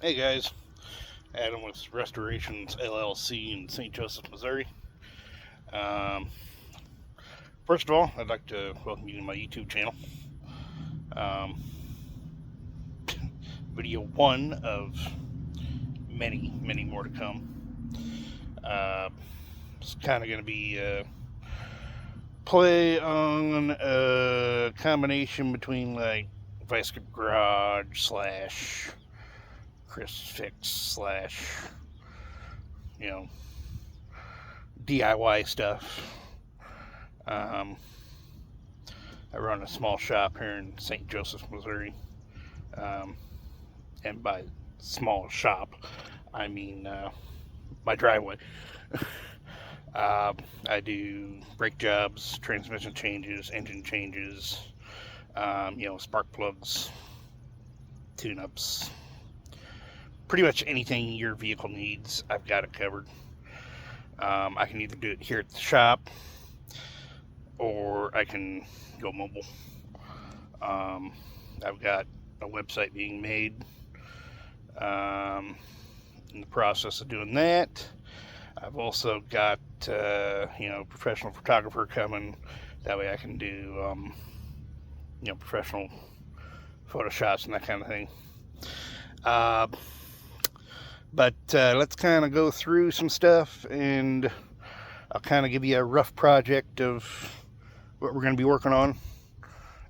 Hey guys, Adam with Restorations LLC in St. Joseph, Missouri. Um, First of all, I'd like to welcome you to my YouTube channel. Um, Video one of many, many more to come. It's kind of going to be a play on a combination between like Vice Grip Garage slash Chris Fix slash, you know, DIY stuff. Um, I run a small shop here in St. Joseph, Missouri. Um, and by small shop, I mean my driveway. I do brake jobs, transmission changes, engine changes, spark plugs, tune ups. Pretty much anything your vehicle needs, I've got it covered. I can either do it here at the shop or I can go mobile. I've got a website being made. In the process of doing that, I've also got professional photographer coming. That way I can do professional photo shots and that kind of thing. But let's kind of go through some stuff, and I'll kind of give you a rough project of what we're going to be working on.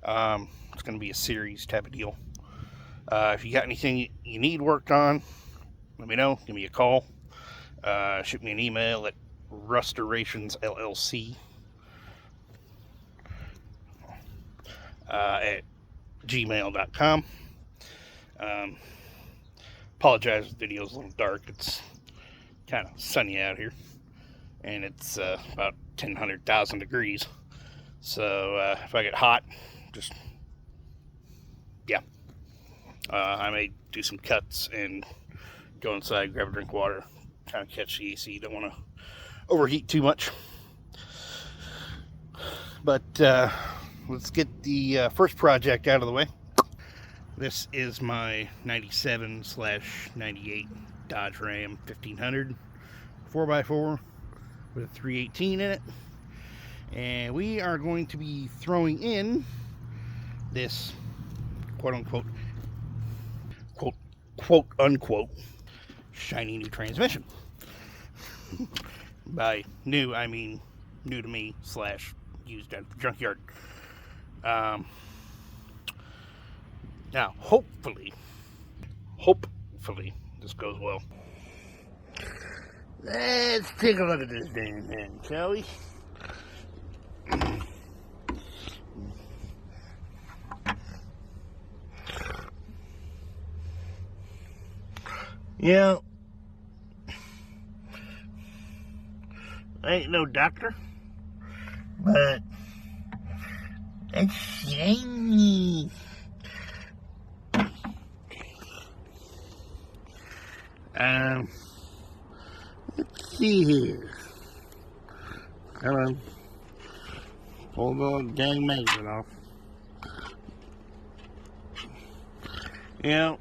It's going to be a series type of deal. If you got anything you need worked on, let me know. Give me a call. Shoot me an email at restorationsllc at gmail.com. Apologize if the video's a little dark. It's kind of sunny out here, and it's about 1,000 degrees. So if I get hot, just I may do some cuts and go inside, grab a drink of water, kind of catch the AC. Don't want to overheat too much. But let's get the first project out of the way. This is my 97/98 Dodge Ram 1500 4x4 with a 318 in it. And we are going to be throwing in this quote unquote shiny new transmission. By new, I mean new to me / used at the junkyard. Now, hopefully, this goes well. Let's take a look at this damn thing, shall we? Yeah, I ain't no doctor, but it's shiny. Let's see here. Come on. Pull the dang magnet off. Yeah.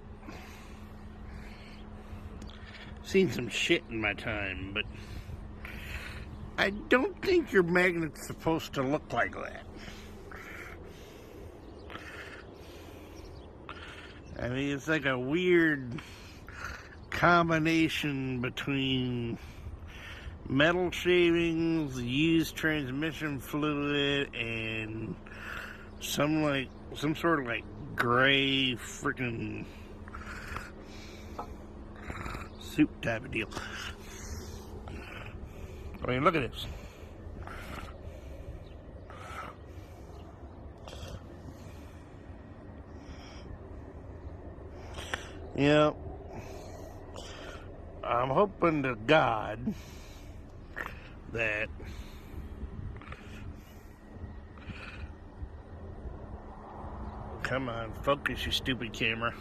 Seen some shit in my time, but I don't think your magnet's supposed to look like that. I mean, it's like a weird combination between metal shavings, used transmission fluid, and some sort of like gray freaking soup type of deal. I mean, look at this. Yeah, I'm hoping to God that come on, focus, you stupid camera.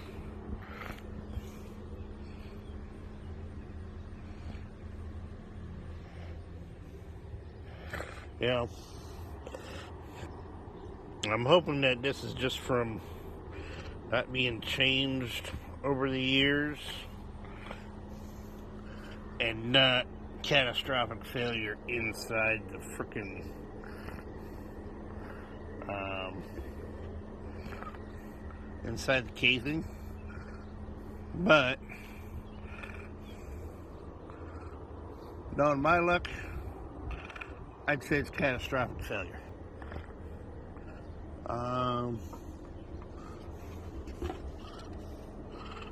Yeah, I'm hoping that this is just from not being changed over the years, and not catastrophic failure inside the frickin' inside the casing. But knowing my luck, I'd say it's catastrophic failure.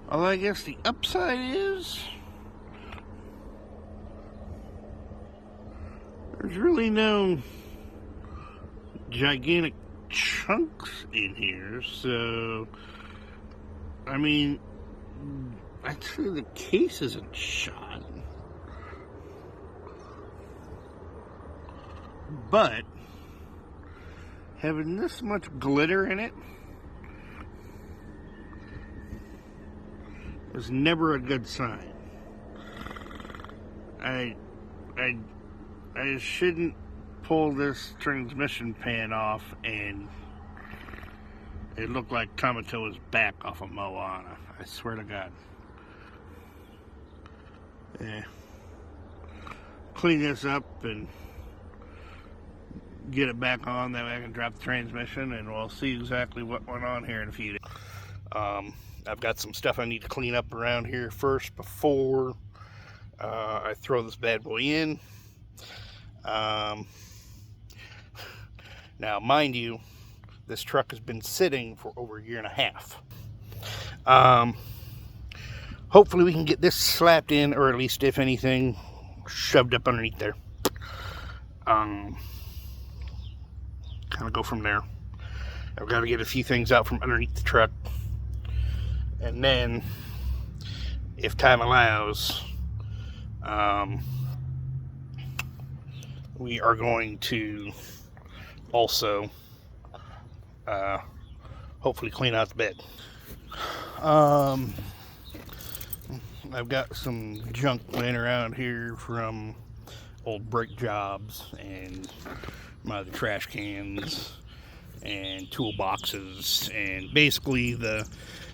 Although I guess the upside is there's really no gigantic chunks in here, so I mean, I'd say the case isn't shot, but having this much glitter in it is never a good sign. I shouldn't pull this transmission pan off and it looked like Tamatoa's back off of Moana. I swear to God. Yeah. Clean this up and get it back on, that way I can drop the transmission and we'll see exactly what went on here in a few days. I've got some stuff I need to clean up around here first before I throw this bad boy in. Now, mind you, this truck has been sitting for over a year and a half. Hopefully we can get this slapped in, or at least, if anything, shoved up underneath there. Kind of go from there. I've got to get a few things out from underneath the truck. And then, if time allows, we are going to also hopefully clean out the bed. I've got some junk laying around here from old brake jobs and my other trash cans and toolboxes, and basically the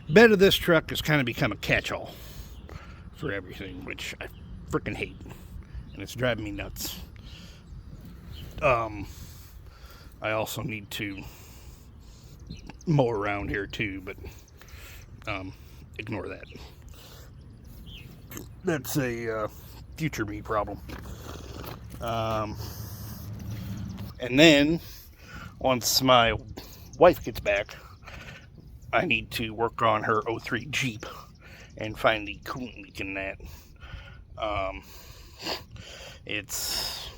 bed of this truck has kind of become a catch-all for everything, which I freaking hate, and it's driving me nuts. I also need to mow around here too, but ignore that. That's a future me problem. And then once my wife gets back, I need to work on her 03 Jeep and find the coolant leak in that. It's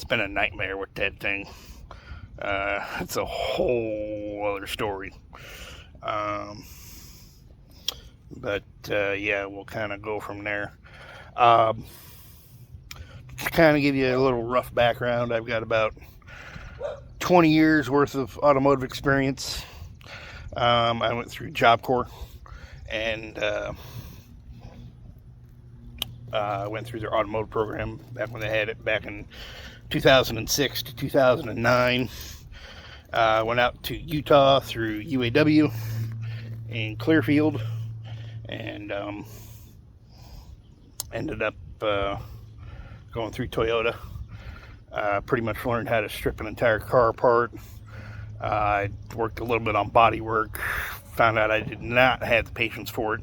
been a nightmare with that thing. It's a whole other story. But yeah, we'll kind of go from there. To kind of give you a little rough background, I've got about 20 years worth of automotive experience. I went through Job Corps and went through their automotive program back when they had it back in 2006 to 2009. Went out to Utah through UAW in Clearfield, and ended up going through Toyota. Pretty much learned how to strip an entire car apart. I worked a little bit on body work. Found out I did not have the patience for it.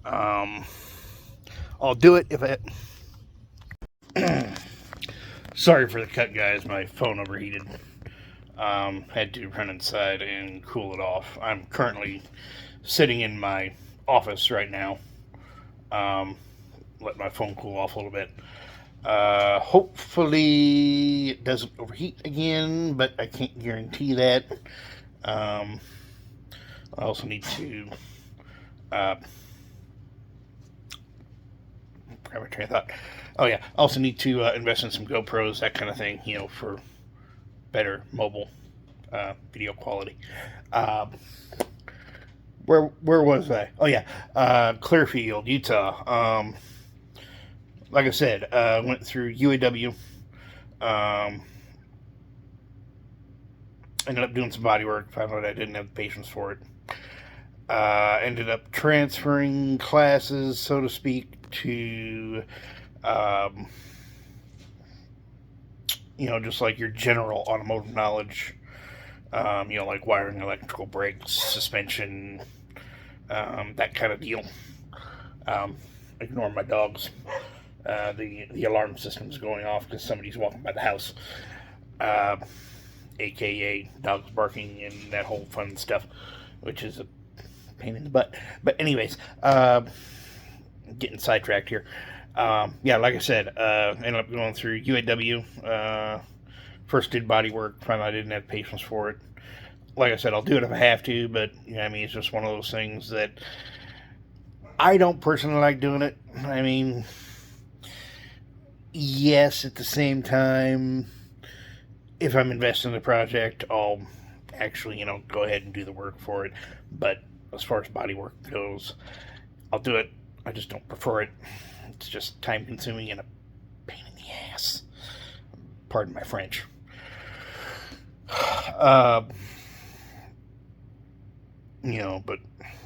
I'll do it if Sorry for the cut, guys. My phone overheated. Had to run inside and cool it off. I'm currently sitting in my office right now. Let my phone cool off a little bit. Hopefully it doesn't overheat again, but I can't guarantee that. I also need to grab my train of thought. Oh yeah, I also need to invest in some GoPros, that kind of thing, you know, for better mobile video quality. Where was I? Oh yeah, Clearfield, Utah. Like I said, went through UAW. Ended up doing some body work. Found out I didn't have the patience for it. Ended up transferring classes, so to speak, to, um, just like your general automotive knowledge, like wiring, electrical, brakes, suspension, that kind of deal. Um, Ignore my dogs. The alarm system's going off because somebody's walking by the house, uh, aka dogs barking and that whole fun stuff, which is a pain in the butt. But anyways, getting sidetracked here. Yeah, like I said, ended up going through UAW. First did body work, found I didn't have patience for it. Like I said, I'll do it if I have to, but it's just one of those things that I don't personally like doing it. Yes, at the same time, if I'm investing in the project, I'll actually, go ahead and do the work for it. But as far as body work goes, I'll do it. I just don't prefer it. It's just time consuming and a pain in the ass. Pardon my French. But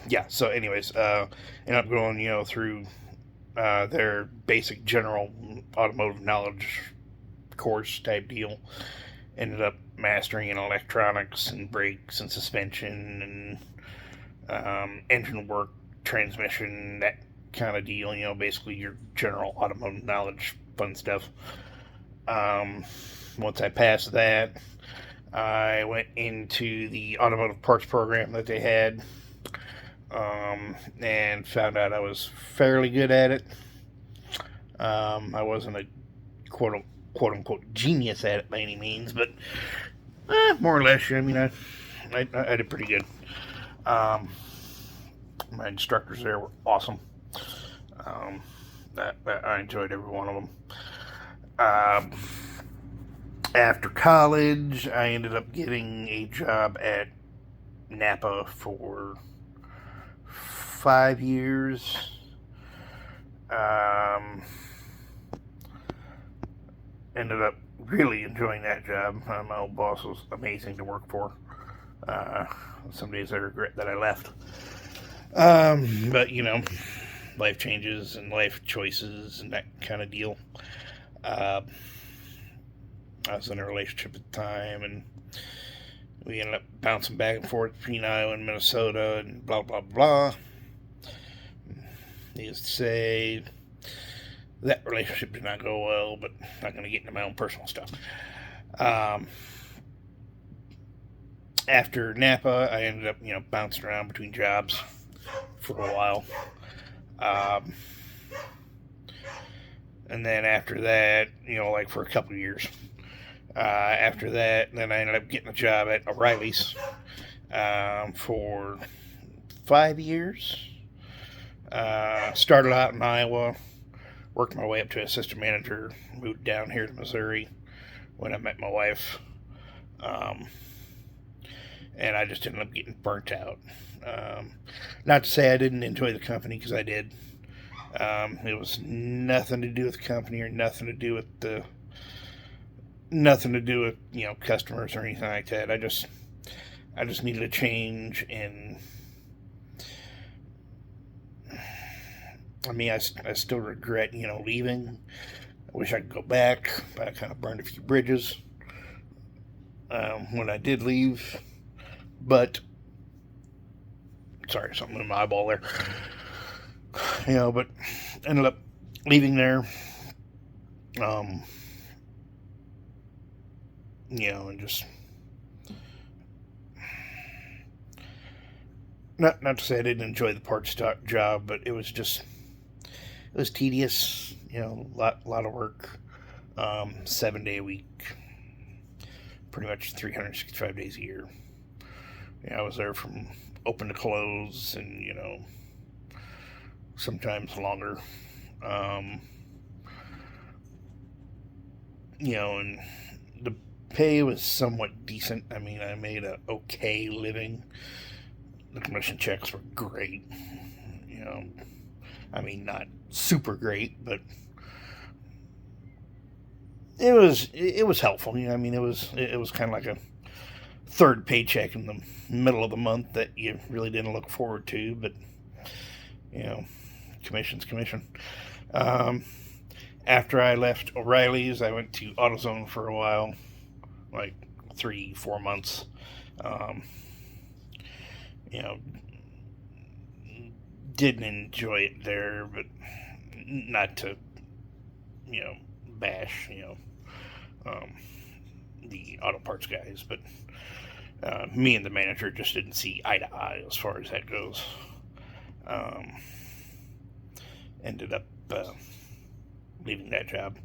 yeah, so anyways, end up going, through their basic general automotive knowledge course type deal. Ended up mastering in electronics and brakes and suspension and engine work, transmission, that kind of deal. Basically your general automotive knowledge, fun stuff. Once I passed that, I went into the automotive parts program that they had, and found out I was fairly good at it. I wasn't a quote unquote genius at it by any means, but more or less. I did pretty good. My instructors there were awesome. I enjoyed every one of them. After college, I ended up getting a job at Napa for 5 years. Ended up really enjoying that job. My old boss was amazing to work for. Some days I regret that I left. But life changes and life choices and that kind of deal. I was in a relationship at the time, and we ended up bouncing back and forth between Iowa and Minnesota, and blah, blah, blah. Needless to say, that relationship did not go well, but I'm not going to get into my own personal stuff. After Napa, I ended up, bouncing around between jobs for a while. And then after that, like for a couple of years. After that, then I ended up getting a job at O'Reilly's for 5 years. Started out in Iowa, worked my way up to assistant manager, moved down here to Missouri when I met my wife. And I just ended up getting burnt out. Not to say I didn't enjoy the company, because I did. It was nothing to do with the company or nothing to do with customers or anything like that. I just needed a change, and I still regret, leaving. I wish I could go back, but I kind of burned a few bridges when I did leave. But sorry, something in my eyeball there. But ended up leaving there. And just not to say I didn't enjoy the parts job, but it was tedious. Lot of work. 7-day a week, pretty much 365 days a year. I was there from open to close, and sometimes longer. And the pay was somewhat decent. I made a okay living. The commission checks were great. Not super great, but it was helpful. It was kind of like a third paycheck in the middle of the month that you really didn't look forward to, but commission. Um, After I left O'Reilly's, I went to AutoZone for a while, like 3-4 months. Um, you know, didn't enjoy it there, but not to, bash, um, the auto parts guys, but me and the manager just didn't see eye to eye as far as that goes. Um, Ended up leaving that job.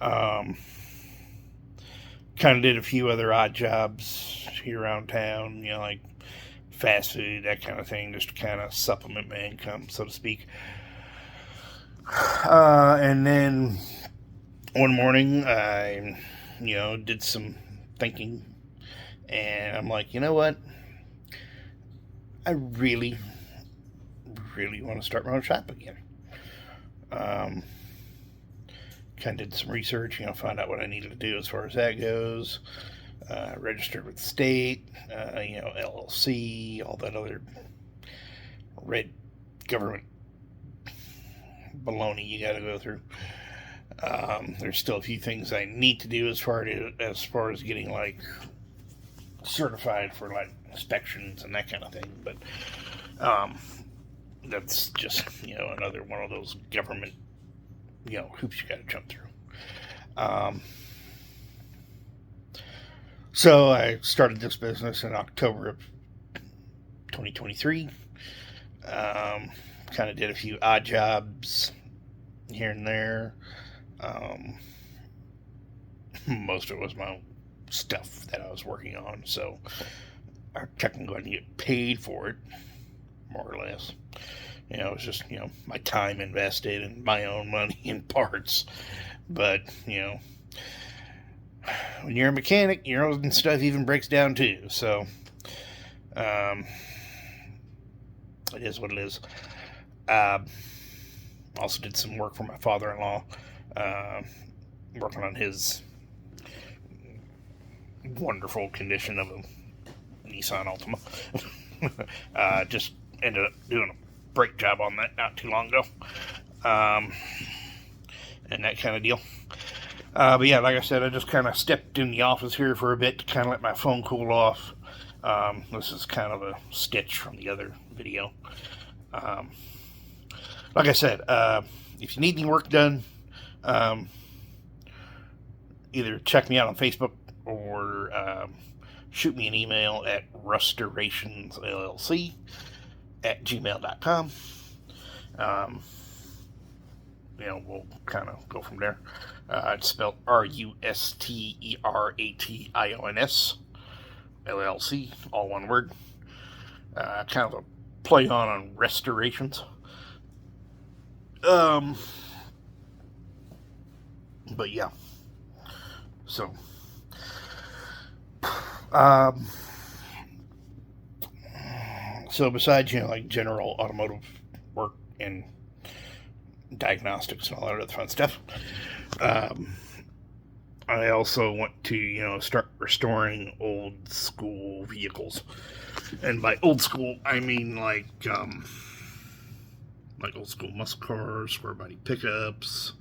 Um, Kind of did a few other odd jobs here around town, like fast food, that kind of thing, just to kind of supplement my income, so to speak. And then one morning, I, did some thinking, and I'm like, you know what? I really, really want to start my own shop again. Um, Kind of did some research, found out what I needed to do as far as that goes. Registered with the state, LLC, all that other red government baloney you got to go through. There's still a few things I need to do as far as getting like certified for like inspections and that kind of thing, but that's just another one of those government hoops you got to jump through. So I started this business in October of 2023. Kind of did a few odd jobs here and there. Most of it was my own stuff that I was working on, so I technically didn't get paid for it, more or less. It was just, my time invested and my own money in parts. But, when you're a mechanic, your own stuff even breaks down too. So, it is what it is. Also did some work for my father-in-law, working on his wonderful condition of a Nissan Altima. Just ended up doing a brake job on that not too long ago, and that kind of deal. But yeah, like I said, I just kind of stepped in the office here for a bit to kind of let my phone cool off. This is kind of a stitch from the other video. Like I said, if you need any work done, either check me out on Facebook or shoot me an email at rustirationsllc@gmail.com. We'll kind of go from there. It's spelled RUSTERATIONS LLC, all one word. Kind of a play on restorations. But yeah. So, besides, like general automotive work and diagnostics and all that other fun stuff, I also want to, start restoring old school vehicles. And by old school, I mean like old school muscle cars, square body pickups,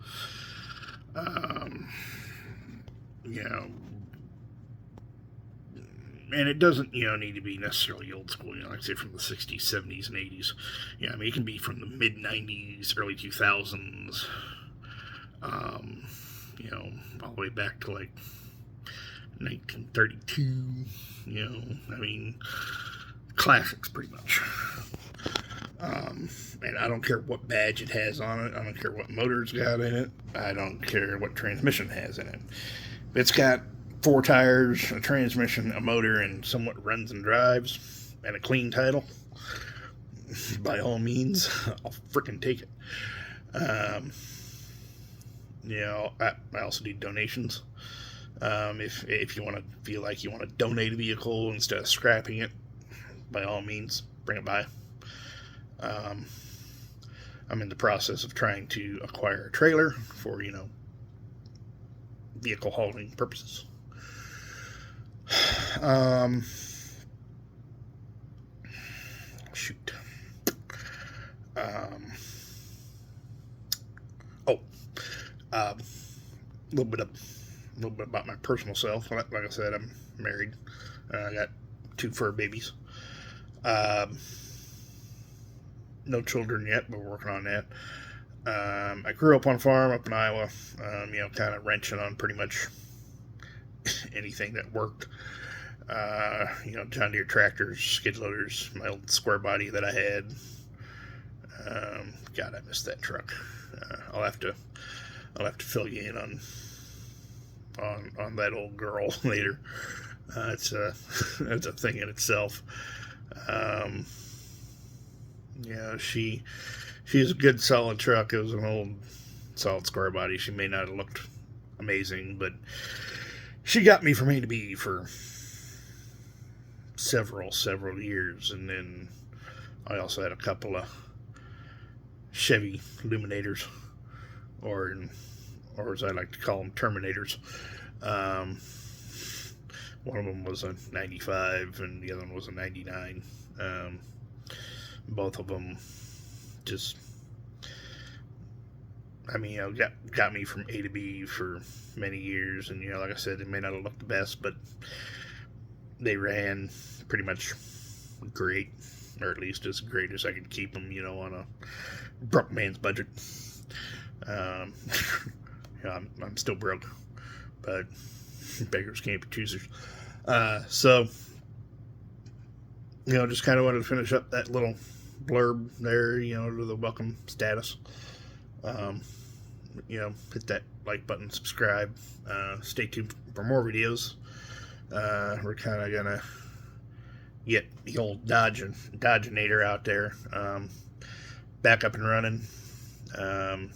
and it doesn't, need to be necessarily old school, like say from the 60s, 70s, and 80s. It can be from the mid 90s, early 2000s, all the way back to like 1932, classics pretty much. And I don't care what badge it has on it. I don't care what motor it's got in it. I don't care what transmission it has in it. If it's got 4 tires, a transmission, a motor, and somewhat runs and drives, and a clean title, by all means, I'll frickin' take it. I also do donations. If you want to feel like you want to donate a vehicle instead of scrapping it, by all means, bring it by. I'm in the process of trying to acquire a trailer for, vehicle hauling purposes. Oh, a little bit about my personal self. Like I said, I'm married. I got 2 fur babies. Um, no children yet, but we're working on that. I grew up on a farm up in Iowa. Kind of wrenching on pretty much anything that worked. John Deere tractors, skid loaders, my old square body that I had. God, I missed that truck. I'll have to fill you in on that old girl later. It's it's a thing in itself. Um, she's a good solid truck. It was an old solid square body. She may not have looked amazing, but she got me from A to B for several years, and then I also had a couple of Chevy Luminators, or as I like to call them, Terminators. Um, One of them was a 95 and the other one was a 99. Both of them just, got me from A to B for many years. And, like I said, they may not have looked the best, but they ran pretty much great, or at least as great as I could keep them, on a broke man's budget. I'm still broke, but beggars can't be choosers. So, just kind of wanted to finish up that little blurb there, to the welcome status. Hit that like button, subscribe. Stay tuned for more videos. We're kind of going to get the old Dodgenator out there, back up and running. Of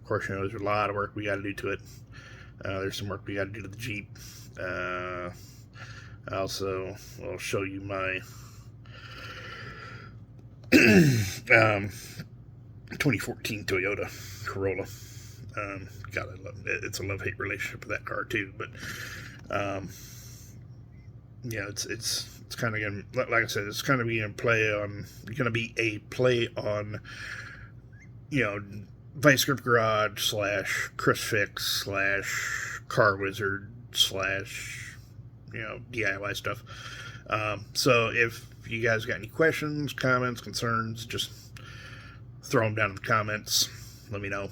course, there's a lot of work we got to do to it. There's some work we got to do to the Jeep. Also, I'll show you my 2014 Toyota Corolla. God, I love it. It's a love-hate relationship with that car too. But it's kind of gonna, like I said, it's kind of going to be a play on Vice Grip Garage / Chris Fix / Car Wizard / DIY stuff. So if you guys got any questions, comments, concerns, just throw them down in the comments. Let me know.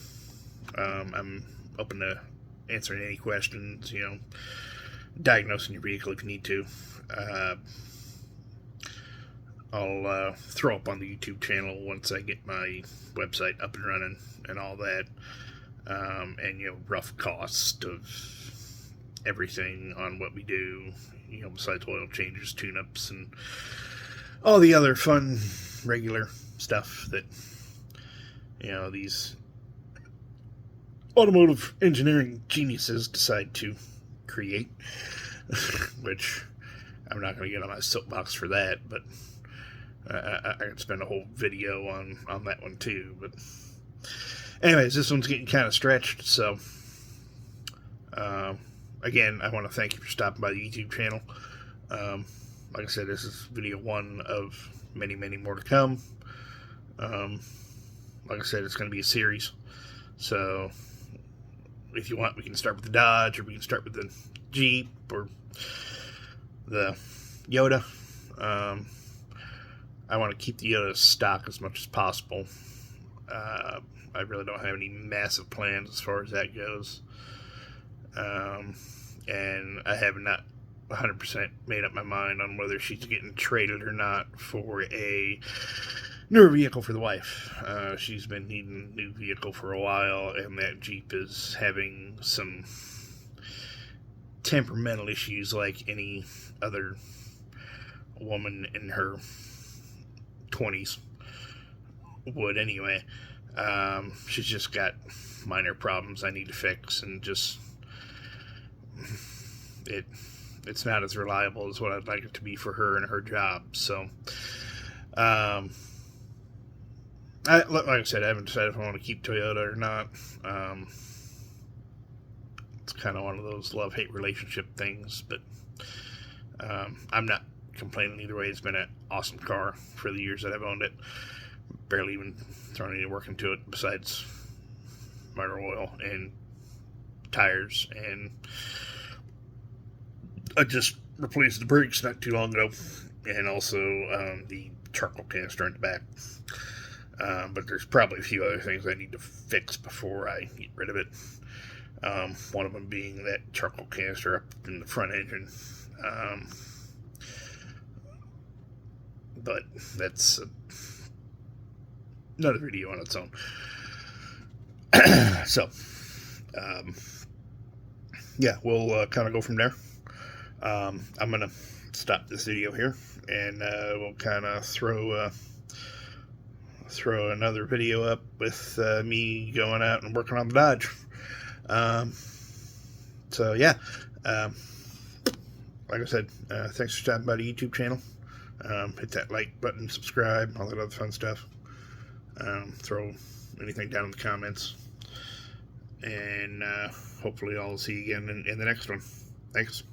I'm open to answering any questions, diagnosing your vehicle if you need to. I'll throw up on the YouTube channel once I get my website up and running and all that. And rough cost of everything on what we do, besides oil changes, tune-ups, and all the other fun, regular stuff that, these automotive engineering geniuses decide to create, which I'm not going to get on my soapbox for that, but I could spend a whole video on that one too. But anyways, this one's getting kind of stretched, so again, I want to thank you for stopping by the YouTube channel. Like I said, this is video 1 of many more to come. Like I said, it's going to be a series, so if you want, we can start with the Dodge, or we can start with the Jeep, or the Yoda. I want to keep the Yoda stock as much as possible. I really don't have any massive plans as far as that goes. And I have not 100% made up my mind on whether she's getting traded or not for a newer vehicle for the wife. She's been needing a new vehicle for a while, and that Jeep is having some temperamental issues like any other woman in her 20s would anyway. She's just got minor problems I need to fix, and just it's not as reliable as what I'd like it to be for her and her job. So like I said, I haven't decided if I want to keep Toyota or not. It's kind of one of those love-hate relationship things, but I'm not complaining either way. It's been an awesome car for the years that I've owned it. Barely even thrown any work into it besides motor oil and tires, and I just replaced the brakes not too long ago, and also the charcoal canister in the back. But there's probably a few other things I need to fix before I get rid of it. One of them being that charcoal canister up in the front engine. But that's another video on its own. So, yeah, we'll kind of go from there. I'm going to stop this video here, and we'll kind of throw another video up with me going out and working on the Dodge. So, yeah, like I said, thanks for stopping by the YouTube channel. Hit that like button, subscribe, all that other fun stuff. Throw anything down in the comments. And hopefully I'll see you again in the next one. Thanks.